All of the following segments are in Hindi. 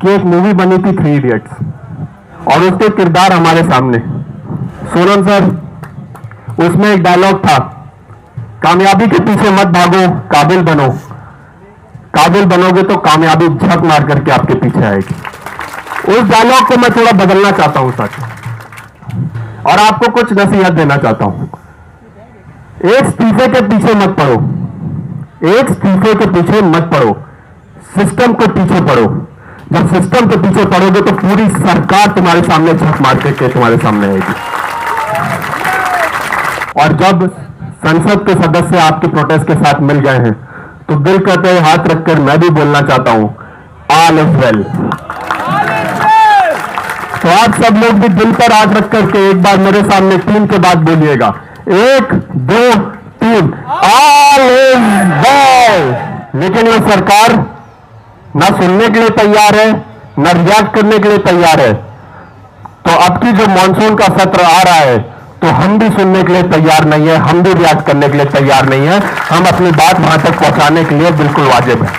कि एक मूवी बनी थी 3 इडियट्स और उसके किरदार हमारे सामने। सोनम सर, उसमें एक डायलॉग था, कामयाबी के पीछे मत भागो, काबिल बनो। काबिल बनोगे तो कामयाबी झक मार करके आपके पीछे आएगी। उस डायलॉग को मैं थोड़ा बदलना चाहता हूं साथियों, और आपको कुछ नसीहत देना चाहता हूं। एक इस्तीफे के पीछे मत पड़ो, एक इस्तीफे के पीछे मत पड़ो, सिस्टम के पीछे पड़ो। जब सिस्टम के पीछे पड़ोगे तो पूरी सरकार तुम्हारे सामने झक मार के तुम्हारे सामने आएगी। और जब संसद के सदस्य आपके प्रोटेस्ट के साथ मिल गए हैं तो दिल कहते हुए हाथ रखकर मैं भी बोलना चाहता हूं, ऑल इज वेल। तो आप सब लोग भी दिल पर हाथ रख करके एक बार मेरे सामने 3 के बाद बोलिएगा, 1 2 3, ऑल इज वेल। लेकिन ये सरकार ना सुनने के लिए तैयार है, ना रिएक्ट करने के लिए तैयार है। तो अब की जो मॉनसून का सत्र आ रहा है तो हम भी सुनने के लिए तैयार नहीं है, हम भी रिएक्ट करने के लिए तैयार नहीं है। हम अपनी बात वहां तक पहुंचाने के लिए बिल्कुल वाजिब है।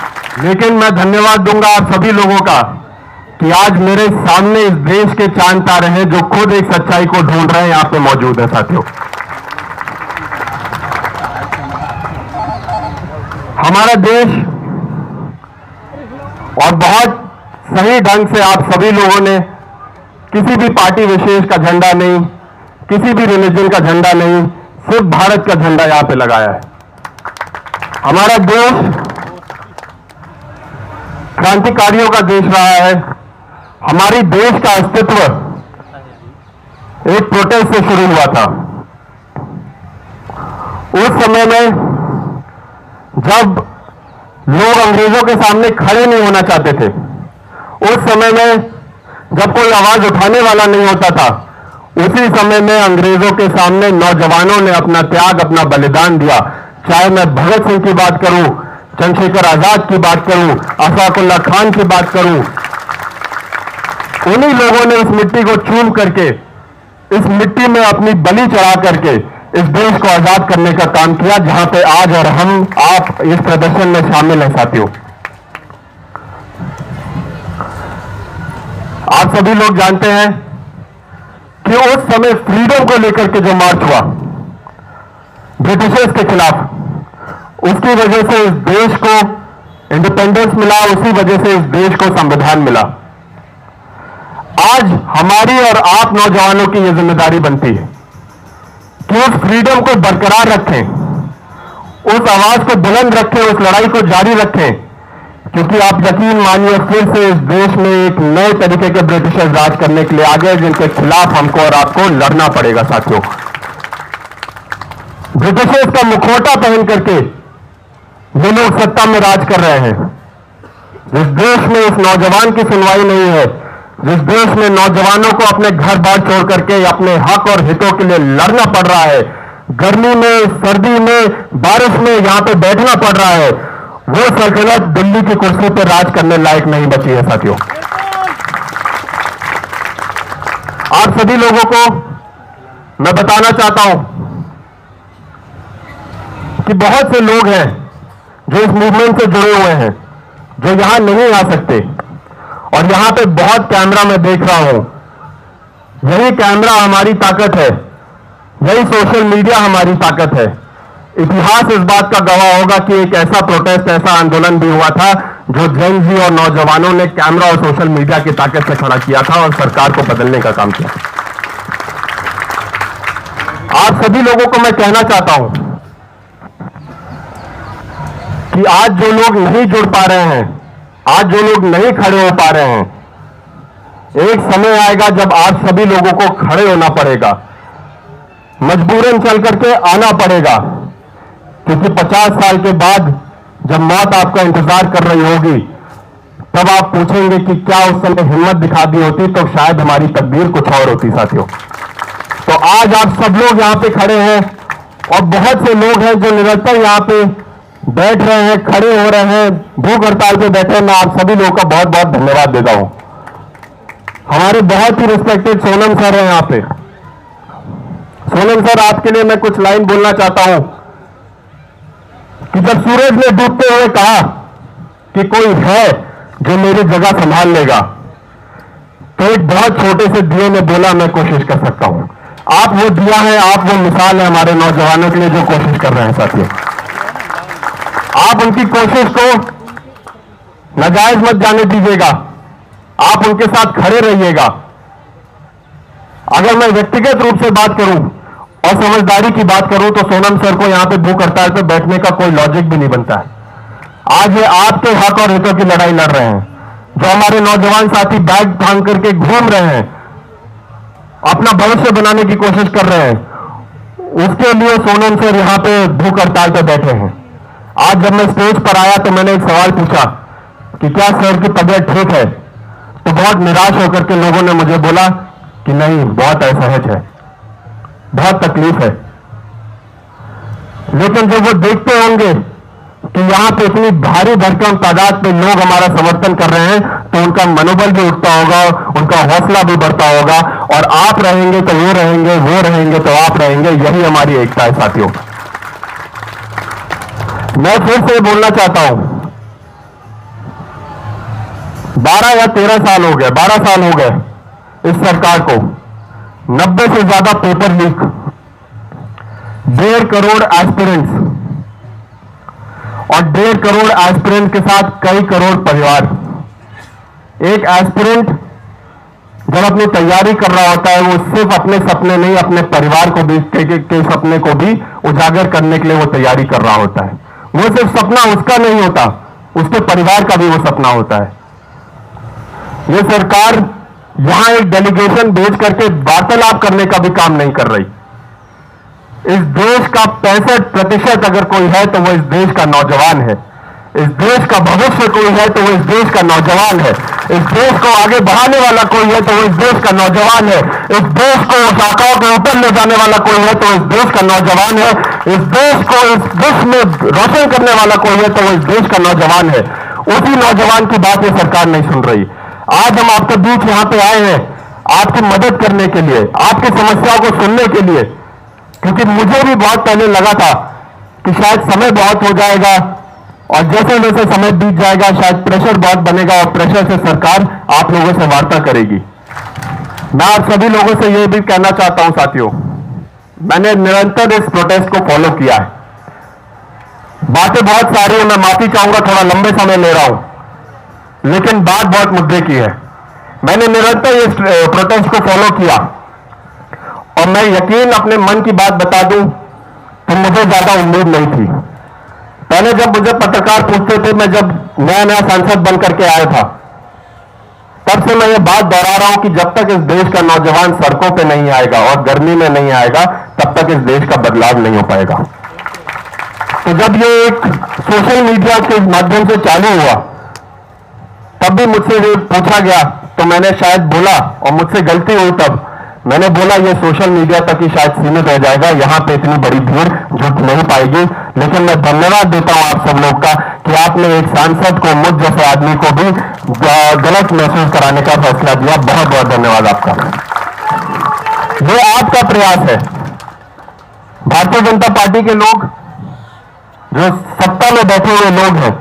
लेकिन मैं धन्यवाद दूंगा आप सभी लोगों का कि आज मेरे सामने इस देश के चांद तारे हैं जो खुद एक सच्चाई को ढूंढ रहे हैं, यहां पे मौजूद है साथियों। हमारा देश और बहुत सही ढंग से आप सभी लोगों ने किसी भी पार्टी विशेष का झंडा नहीं, किसी भी रिलीजन का झंडा नहीं, सिर्फ भारत का झंडा यहां पे लगाया है। हमारा देश क्रांतिकारियों का देश रहा है। हमारी देश का अस्तित्व एक प्रोटेस्ट से शुरू हुआ था। उस समय में जब लोग अंग्रेजों के सामने खड़े नहीं होना चाहते थे, उस समय में जब कोई आवाज उठाने वाला नहीं होता था, उसी समय में अंग्रेजों के सामने नौजवानों ने अपना त्याग, अपना बलिदान दिया। चाहे मैं भगत सिंह की बात करूं, चंद्रशेखर आजाद की बात करूं, अशफाकुल्लाह खान की बात करूं, उन्हीं लोगों ने इस मिट्टी को चूम करके, इस मिट्टी में अपनी बलि चढ़ा करके इस देश को आजाद करने का काम किया, जहां पे आज और हम आप इस प्रदर्शन में शामिल हैं साथियों। आप सभी लोग जानते हैं कि उस समय फ्रीडम को लेकर के जो मार्च हुआ ब्रिटिशर्स के खिलाफ, उसकी वजह से इस देश को इंडिपेंडेंस मिला, उसी वजह से इस देश को संविधान मिला। आज हमारी और आप नौजवानों की यह जिम्मेदारी बनती है कि उस फ्रीडम को बरकरार रखें, उस आवाज को बुलंद रखें, उस लड़ाई को जारी रखें, क्योंकि आप यकीन मानिए फिर से इस देश में एक नए तरीके के ब्रिटिशर्स राज करने के लिए आ गए, जिनके खिलाफ हमको और आपको लड़ना पड़ेगा साथियों। ब्रिटिशर्स का मुखौटा पहन करके ये लोग सत्ता में राज कर रहे हैं। जिस देश में इस नौजवान की सुनवाई नहीं है, जिस देश में नौजवानों को अपने घर बार छोड़ करके अपने हक और हितों के लिए लड़ना पड़ रहा है, गर्मी में, सर्दी में, बारिश में यहां पे बैठना पड़ रहा है, वो सल्तनत दिल्ली की कुर्सी पर राज करने लायक नहीं बची है साथियों। आप सभी लोगों को मैं बताना चाहता हूं कि बहुत से लोग हैं जो इस मूवमेंट से जुड़े हुए हैं, जो यहां नहीं आ सकते, और यहां पे बहुत कैमरा मैं देख रहा हूं। यही कैमरा हमारी ताकत है, यही सोशल मीडिया हमारी ताकत है। इतिहास इस बात का गवाह होगा कि एक ऐसा प्रोटेस्ट, ऐसा आंदोलन भी हुआ था जो जेन जी और नौजवानों ने कैमरा और सोशल मीडिया की ताकत से खड़ा किया था और सरकार को बदलने का काम किया। आप सभी लोगों को मैं कहना चाहता हूं कि आज जो लोग नहीं जुड़ पा रहे हैं, आज जो लोग नहीं खड़े हो पा रहे हैं, एक समय आएगा जब आप सभी लोगों को खड़े होना पड़ेगा, मजबूरन चल करके आना पड़ेगा, क्योंकि 50 साल के बाद जब मौत आपका इंतजार कर रही होगी, तब आप पूछेंगे कि क्या उस समय हिम्मत दिखा दी होती तो शायद हमारी तकदीर कुछ और होती साथियों। तो आज आप सब लोग यहां पे खड़े हैं और बहुत से लोग हैं जो निरंतर यहां पे बैठ रहे हैं, खड़े हो रहे हैं, भूख हड़ताल पे बैठे हैं। मैं आप सभी लोगों का बहुत बहुत धन्यवाद देता हूं। हमारे बहुत ही रिस्पेक्टेड सोनम सर हैं यहां पे। सोनम सर, आपके लिए मैं कुछ लाइन बोलना चाहता हूं कि जब सूरज ने डूबते हुए कहा कि कोई है जो मेरी जगह संभाल लेगा। तो एक बहुत छोटे से दिए ने बोला मैं कोशिश कर सकता हूं। आप वो दिया है, आप वो मिसाल है हमारे नौजवानों के लिए जो कोशिश कर रहे हैं साथियों। आप उनकी कोशिश को नाजायज मत जाने दीजिएगा, आप उनके साथ खड़े रहिएगा। अगर मैं व्यक्तिगत रूप से बात करूं और समझदारी की बात करूं तो सोनम सर को यहां पे भूख हड़ताल पे बैठने का कोई लॉजिक भी नहीं बनता है। आज ये आपके हक और हितों की लड़ाई लड़ रहे हैं। जो हमारे नौजवान साथी बैग थाम करके घूम रहे हैं, अपना भविष्य बनाने की कोशिश कर रहे हैं, उसके लिए सोनम सर यहां पे भूख हड़ताल पे बैठे हैं। आज जब मैं स्टेज पर आया तो मैंने एक सवाल पूछा कि क्या सर की तबीयत ठीक है, तो बहुत निराश होकर के लोगों ने मुझे बोला कि नहीं, बहुत असहज है, बहुत तकलीफ है। लेकिन जब वो देखते होंगे कि यहां पे इतनी भारी भरकम तादाद में लोग हमारा समर्थन कर रहे हैं, तो उनका मनोबल भी उठता होगा, उनका हौसला भी बढ़ता होगा। और आप रहेंगे तो वो रहेंगे, वो रहेंगे तो आप रहेंगे। यही हमारी एकता है साथियों। मैं फिर से बोलना चाहता हूं, 12 या 13 साल हो गए, 12 साल हो गए इस सरकार को। 90 से ज्यादा पेपर लीक, 1.5 करोड़ एस्पिरेंट्स और 1.5 करोड़ एस्पिरेंट के साथ कई करोड़ परिवार। एक एस्पिरेंट जब अपनी तैयारी कर रहा होता है, वो सिर्फ अपने सपने नहीं, अपने परिवार को भी के सपने को भी उजागर करने के लिए वो तैयारी कर रहा होता है। वो सिर्फ सपना उसका नहीं होता, उसके परिवार का भी वो सपना होता है। ये सरकार यहां एक डेलीगेशन भेज करके वार्तालाप करने का भी काम नहीं कर रही। इस देश का 65% अगर कोई है तो वो इस देश का नौजवान है। इस देश का भविष्य कोई है तो वो इस देश का नौजवान है। इस देश को आगे बढ़ाने वाला कोई है तो वो इस देश का नौजवान है। इस देश को शाखाओं के ऊपर ले जाने वाला कोई है तो इस देश का नौजवान है। इस देश को इस विश्व में रोशन करने वाला कोई है तो वो इस देश का नौजवान है। उसी नौजवान की बात ये सरकार नहीं सुन रही। आज हम आपके बीच यहां पे आए हैं आपकी मदद करने के लिए, आपकी समस्याओं को सुनने के लिए, क्योंकि मुझे भी बहुत पहले लगा था कि शायद समय बहुत हो जाएगा और जैसे जैसे समय बीत जाएगा शायद प्रेशर बहुत बनेगा और प्रेशर से सरकार आप लोगों से वार्ता करेगी। मैं आप सभी लोगों से यह भी कहना चाहता हूं साथियों, मैंने निरंतर इस प्रोटेस्ट को फॉलो किया है। बातें बहुत सारी हैं, मैं माफी चाहूंगा, थोड़ा लंबे समय ले रहा हूं, लेकिन बात बहुत मुद्दे की है। मैंने निरंतर इस प्रोटेस्ट को फॉलो किया और मैं यकीन अपने मन की बात बता दूं तो मुझे ज्यादा उम्मीद नहीं थी। पहले जब मुझे पत्रकार पूछते थे, मैं जब नया नया सांसद बन करके आया था, तब से मैं ये बात दोहरा रहा हूं कि जब तक इस देश का नौजवान सड़कों पे नहीं आएगा और गर्मी में नहीं आएगा, तब तक इस देश का बदलाव नहीं हो पाएगा। तो जब ये एक सोशल मीडिया के माध्यम से चालू हुआ, तब भी मुझसे पूछा गया तो मैंने शायद बोला, और मुझसे गलती हुई, तब मैंने बोला ये सोशल मीडिया तक ही शायद सीमित रह जाएगा, यहां पे इतनी बड़ी भीड़ जुट नहीं पाएगी। लेकिन मैं धन्यवाद देता हूं आप सब लोग का कि आपने एक सांसद को, मुझ जैसे आदमी को भी गलत महसूस कराने का फैसला दिया। बहुत बहुत धन्यवाद आपका। ये आपका प्रयास है। भारतीय जनता पार्टी के लोग, जो सत्ता में बैठे हुए लोग हैं,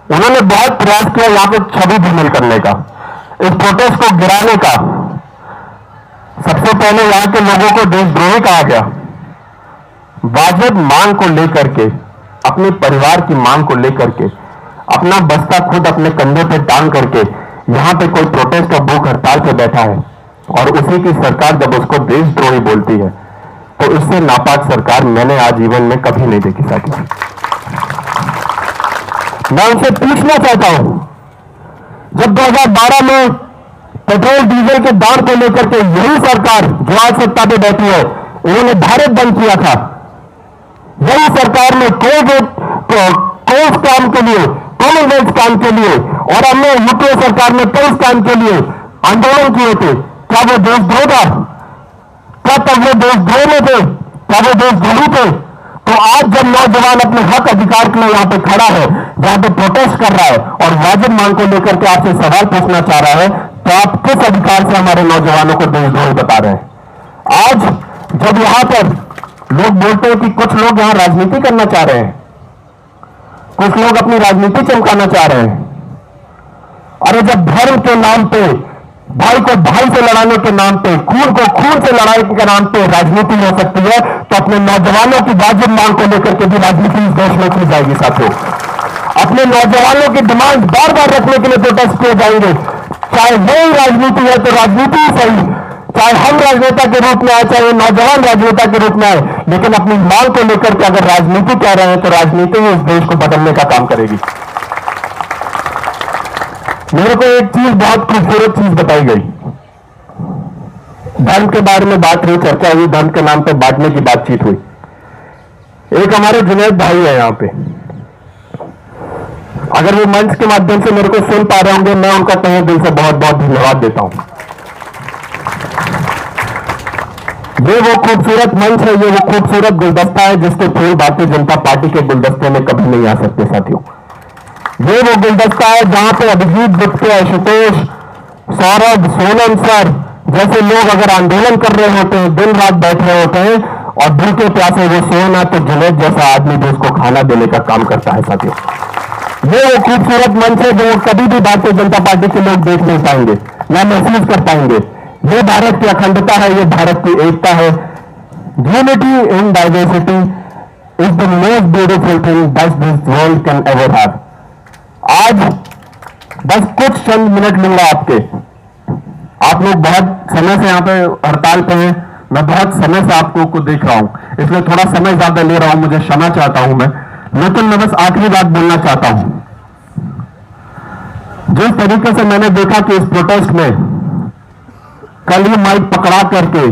उन्होंने बहुत प्रयास किया यहां पे छवि धूमिल करने का, इस प्रोटेस्ट को गिराने का। सबसे पहले यहां के लोगों को देशद्रोही कहा गया। वाजिब मांग को लेकर के, अपने परिवार की मांग को लेकर के, अपना बस्ता खुद अपने कंधे पे टांग करके यहां पे कोई प्रोटेस्ट और भूख हड़ताल पे बैठा है, और उसी की सरकार जब उसको देशद्रोही बोलती है, तो इससे नापाक सरकार मैंने आजीवन में कभी नहीं देखी साथी। मैं उनसे पूछना चाहता हूं, जब 2012 में पेट्रोल डीजल के दाम को लेकर के यही सरकार जो आज सत्ता पे बैठी है, उन्होंने भारत बंद किया था। यही सरकार ने कोविड काम के लिए, कॉमनवेल्थ काम के लिए, और हमने यूपीए सरकार ने पुलिस काम के लिए आंदोलन किए थे। क्या वो देशद्रोह था? क्या तब वो देशद्रोह में थे? क्या वो देशद्रोही थे? तो आज जब नौजवान अपने हक अधिकार के लिए यहां पे खड़ा है, जहां पे प्रोटेस्ट कर रहा है और वाजिब मांग को लेकर के आपसे सवाल पूछना चाह रहा है, तो आप किस अधिकार से हमारे नौजवानों को देशद्रोही बता रहे हैं? आज जब यहां पर लोग बोलते हैं कि कुछ लोग यहां राजनीति करना चाह रहे हैं, कुछ लोग अपनी राजनीति चमकाना चाह रहे हैं, अरे जब धर्म के नाम पे, भाई को भाई से लड़ाने के नाम पे, खून को खून से लड़ाई के नाम पे राजनीति हो सकती है, तो अपने नौजवानों की वाजिब मांग को लेकर के भी राजनीति इस देश में की जाएगी साथियों। अपने नौजवानों की डिमांड बार बार रखने के लिए प्रोटेस्ट किए जाएंगे। चाहे वो राजनीति है तो राजनीति ही सही, चाहे हम राजनेता के रूप में आए, चाहे नौजवान राजनेता के रूप में आए, लेकिन अपनी मांग को लेकर के अगर राजनीति कह रहे हैं तो राजनीति ही इस देश को बदलने का काम करेगी। मेरे को एक चीज, बहुत खूबसूरत चीज बताई गई। धर्म के बारे में बात हुई, चर्चा हुई, धर्म के नाम पे बांटने की बातचीत हुई। एक हमारे जुनैद भाई है यहां पे, अगर वो मंच के माध्यम से मेरे को सुन पा रहे होंगे, मैं उनका तहे दिल से बहुत बहुत धन्यवाद देता हूं। ये वो खूबसूरत मंच है, ये वो खूबसूरत गुलदस्ता है जिसके फूल भारतीय जनता पार्टी के गुलदस्ते में कभी नहीं आ सकते साथियों। ये वो गुलदस्ता है जहां पे अभिजीत गुप्ते, आशुतोष, सौरभ, सोनम सर जैसे लोग अगर आंदोलन कर रहे होते हैं, दिन रात बैठ रहे होते हैं और भूखे प्यासे वो सोए ना, तो जुनैद जैसा आदमी भी उसको खाना देने का काम करता है साथियों। ये वो खूबसूरत मंच है जो कभी भी भारतीय जनता पार्टी के लोग देख नहीं पाएंगे या महसूस कर पाएंगे। ये भारत की अखंडता है, ये भारत की एकता है। Unity in diversity is the most beautiful thing that this world can ever have. आज बस कुछ चंद मिनट लूंगा आपके, आप लोग बहुत समय से यहां पे हड़ताल पे हैं, मैं बहुत समय से आपको को देख रहा हूं, इसलिए थोड़ा समय ज्यादा ले रहा हूं, मुझे क्षमा चाहता हूं मैं, लेकिन मैं बस आखिरी बात बोलना चाहता हूं। जिस तरीके से मैंने देखा कि इस प्रोटेस्ट में कल ही माइक पकड़ा करके,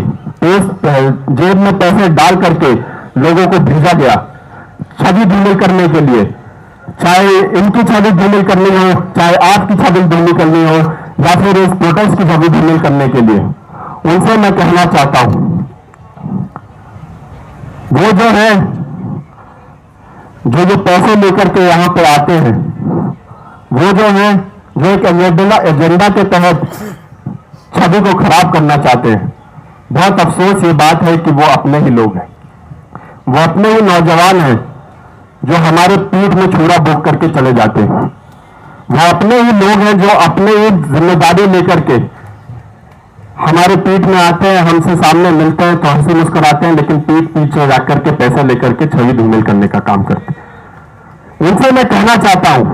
जेब में पैसे डाल करके लोगों को भेजा गया छवि धूमिल करने के लिए, चाहे इनकी छवि धूमिल करनी हो, चाहे आपकी छवि धूमिल करनी हो, या फिर इस प्रोटेस्ट की छवि धूमिल करने के लिए, उनसे मैं कहना चाहता हूं, वो जो है जो पैसे लेकर के यहां पे आते हैं, वो जो है जो एक एजेंडा के तहत छवि को खराब करना चाहते हैं। बहुत अफसोस ये बात है कि वो अपने ही लोग हैं, वो अपने ही नौजवान हैं जो हमारे पीठ में छुरा भोग करके चले जाते हैं। वो अपने ही लोग हैं जो अपने ही जिम्मेदारी लेकर के हमारे पीठ में आते हैं, हमसे सामने मिलते हैं तो हंसी मुस्कुराते हैं, लेकिन पीठ पीछे जाकर के पैसे लेकर के छवि धूमिल करने का काम करते हैं। इनसे मैं कहना चाहता हूं,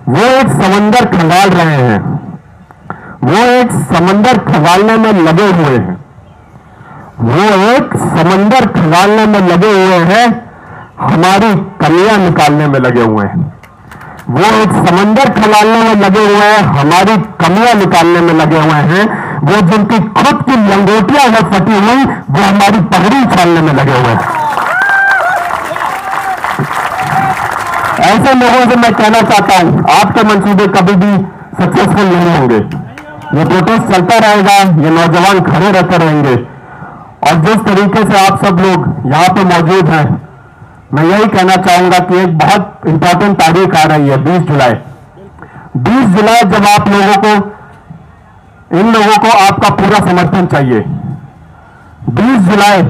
वो एक समंदर खंगाल रहे हैं, वो एक समंदर खंगालने में लगे हुए हैं, वो एक समंदर खंगालने में लगे हुए हैं, हमारी कमियां निकालने में लगे हुए हैं। वो एक समंदर खंगालने में लगे हुए हैं, हमारी कमियां निकालने में लगे हुए हैं। वो जिनकी खुद की लंगोटियां है फटी हुई, वो हमारी पगड़ी उछालने में लगे हुए हैं। ऐसे लोगों से मैं कहना चाहता हूं, आपके मंसूबे कभी भी सक्सेसफुल नहीं होंगे। ये प्रोटेस्ट चलता रहेगा, ये नौजवान खड़े रहते रहेंगे, और जिस तरीके से आप सब लोग यहां पे मौजूद हैं, मैं यही कहना चाहूंगा कि एक बहुत इंपॉर्टेंट तारीख आ रही है, 20 जुलाई। 20 जुलाई जब आप लोगों को, इन लोगों को आपका पूरा समर्थन चाहिए। 20 जुलाई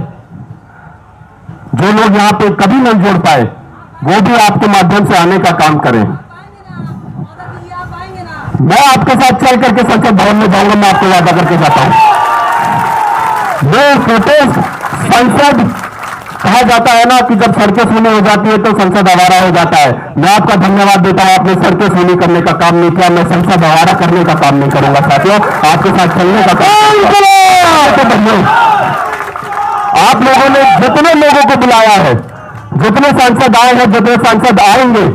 जो लोग यहां पे कभी नहीं जुड़ पाए, वो भी आपके माध्यम से आने का काम करें। मैं आपके साथ चल करके संसद भवन में जाऊंगा, मैं आपको वादा करके जाता हूं। ये प्रोटेस्ट संसद, कहा जाता है ना कि जब सड़कें सूनी हो जाती है तो संसद आवारा हो जाता है। मैं आपका धन्यवाद देता हूं, आपने सड़कें सूनी करने का काम नहीं किया, मैं संसद आवारा करने का काम नहीं करूंगा साथियों, आपके साथ चलने का काम। आप लोगों ने जितने लोगों को बुलाया है, जितने सांसद आए हैं, जितने सांसद आएंगे,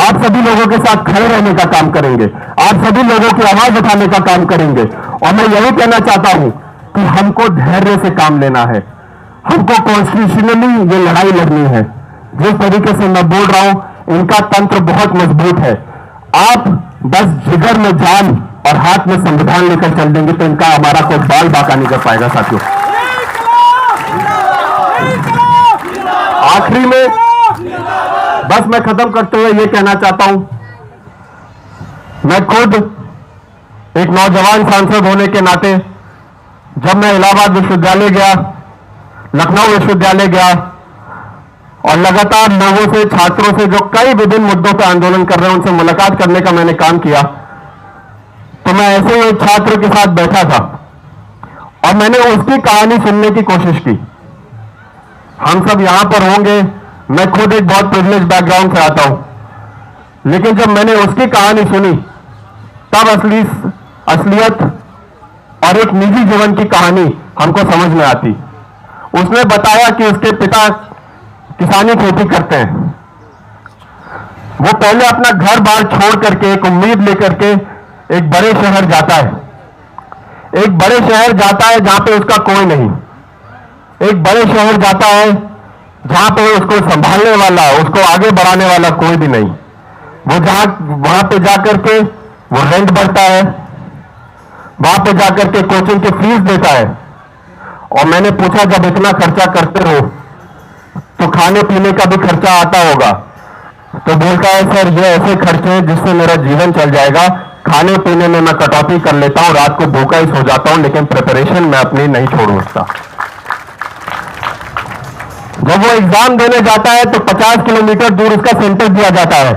आप सभी लोगों के साथ खड़े रहने का काम करेंगे, आप सभी लोगों की आवाज उठाने का काम करेंगे। और मैं यही कहना चाहता हूं कि हमको धैर्य से काम लेना है, हमको कॉन्स्टिट्यूशनली ये लड़ाई लड़नी है। जिस तरीके से मैं बोल रहा हूं, इनका तंत्र बहुत मजबूत है। आप बस जिगर में जान और हाथ में संविधान लेकर चल देंगे तो इनका हमारा कोई बाल बाका नहीं कर पाएगा साथियों। आखिरी में बस मैं खत्म करते हुए ये कहना चाहता हूं, मैं खुद एक नौजवान सांसद होने के नाते जब मैं इलाहाबाद विश्वविद्यालय गया, लखनऊ विश्वविद्यालय गया और लगातार लोगों से, छात्रों से जो कई विभिन्न मुद्दों पर आंदोलन कर रहे हैं, उनसे मुलाकात करने का मैंने काम किया, तो मैं ऐसे ही एक छात्र के साथ बैठा था और मैंने उसकी कहानी सुनने की कोशिश की। हम सब यहां पर होंगे, मैं खुद एक बहुत प्रिविलेज बैकग्राउंड से आता हूं, लेकिन जब मैंने उसकी कहानी सुनी तब असलियत और एक निजी जीवन की कहानी हमको समझ में आती। उसने बताया कि उसके पिता किसानी खेती करते हैं। वो पहले अपना घर बार छोड़ करके एक उम्मीद लेकर के एक बड़े शहर जाता है, एक बड़े शहर जाता है जहां पे उसका कोई नहीं, एक बड़े शहर जाता है जहां पे उसको संभालने वाला, उसको आगे बढ़ाने वाला कोई भी नहीं। वो वहां पे जाकर के वो रेंट भरता है, वहां पे जाकर के कोचिंग की फीस देता है। और मैंने पूछा, जब इतना खर्चा करते हो तो खाने पीने का भी खर्चा आता होगा? तो बोलता है, सर ये ऐसे खर्चे हैं जिससे मेरा जीवन चल जाएगा, खाने पीने में मैं कटौती कर लेता हूं, रात को भूखा ही सो जाता हूं, लेकिन प्रिपरेशन मैं अपनी नहीं छोड़ सकता। जब वो एग्जाम देने जाता है तो 50 किलोमीटर दूर उसका सेंटर दिया जाता है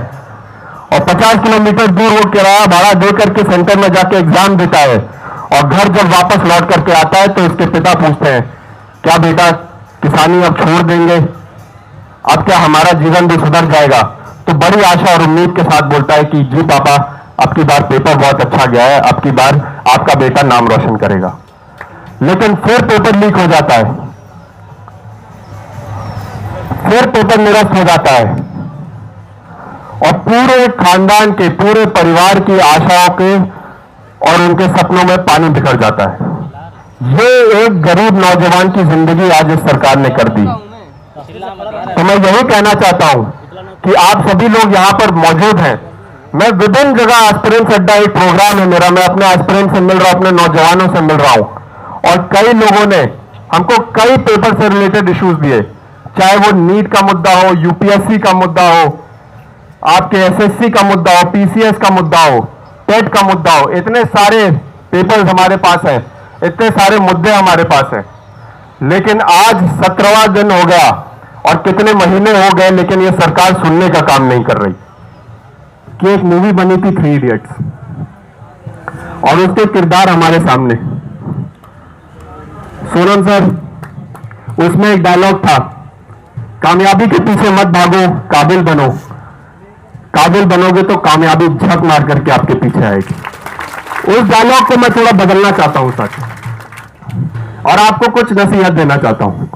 और 50 किलोमीटर दूर वो किराया भाड़ा दे करके सेंटर में जाके एग्जाम देता है। और घर जब वापस लौट करके आता है तो उसके पिता पूछते हैं, क्या बेटा किसानी अब छोड़ देंगे? अब क्या हमारा जीवन भी सुधर जाएगा? तो बड़ी आशा और उम्मीद के साथ बोलता है कि जी पापा, अब की बार पेपर बहुत अच्छा गया है, अब की बार आपका बेटा नाम रोशन करेगा। लेकिन फिर पेपर लीक हो जाता है, फिर पेपर निरस्त हो जाता है और पूरे खानदान के, पूरे परिवार की आशाओं के और उनके सपनों में पानी बिखर जाता है। ये एक गरीब नौजवान की जिंदगी आज इस सरकार ने कर दी। तो मैं यही कहना चाहता हूं कि आप सभी लोग यहां पर मौजूद हैं। मैं विभिन्न जगह एस्पिरेंट्स अड्डा एक प्रोग्राम है मेरा, मैं अपने एस्पिरेंट से मिल रहा हूं, अपने नौजवानों से मिल रहा हूं और कई लोगों ने हमको कई पेपर से रिलेटेड इश्यूज दिए, चाहे वो नीट का मुद्दा हो, यूपीएससी का मुद्दा हो, आपके एसएससी का मुद्दा हो, पीसीएस का मुद्दा हो, टेट का मुद्दा हो। इतने सारे पेपर्स हमारे पास हैं, इतने सारे मुद्दे हमारे पास हैं, लेकिन आज 17वां दिन हो गया और कितने महीने हो गए, लेकिन ये सरकार सुनने का काम नहीं कर रही। कि एक मूवी बनी थी 3 इडियट्स और उसके किरदार हमारे सामने, सोनम सर, उसमें एक डायलॉग था, कामयाबी के पीछे मत भागो, काबिल बनो, काबिल बनोगे तो कामयाबी झक मार करके आपके पीछे आएगी। उस डायलॉग को मैं थोड़ा बदलना चाहता हूं साथियों और आपको कुछ नसीहत देना चाहता हूं।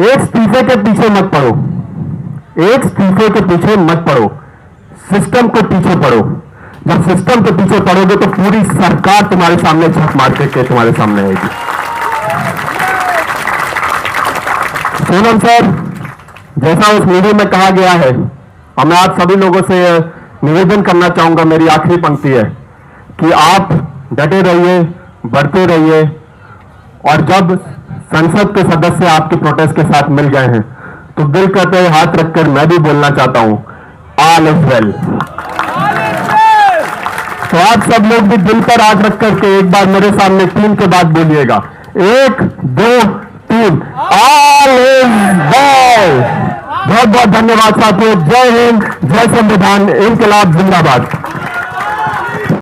एक इस्तीफे के पीछे मत पड़ो, एक इस्तीफे के पीछे मत पड़ो, सिस्टम के पीछे पड़ो। जब सिस्टम के पीछे पड़ोगे तो पूरी सरकार तुम्हारे सामने झक मार के तुम्हारे सामने आएगी। सोनम सर, जैसा उस मूवी में कहा गया है, और मैं आप सभी लोगों से निवेदन करना चाहूंगा, मेरी आखिरी पंक्ति है कि आप डटे रहिए, बढ़ते रहिए और जब संसद के सदस्य आपके प्रोटेस्ट के साथ मिल गए हैं तो दिल करते हुए हाथ रखकर मैं भी बोलना चाहता हूं, ऑल इज वेल। तो आप सब लोग भी दिल पर हाथ रख करके एक बार मेरे सामने 3 के बाद बोलिएगा, 1 2 3, ऑल इज वेल। बहुत बहुत धन्यवाद साथियों। जय हिंद, जय संविधान, इनकलाब जिंदाबाद।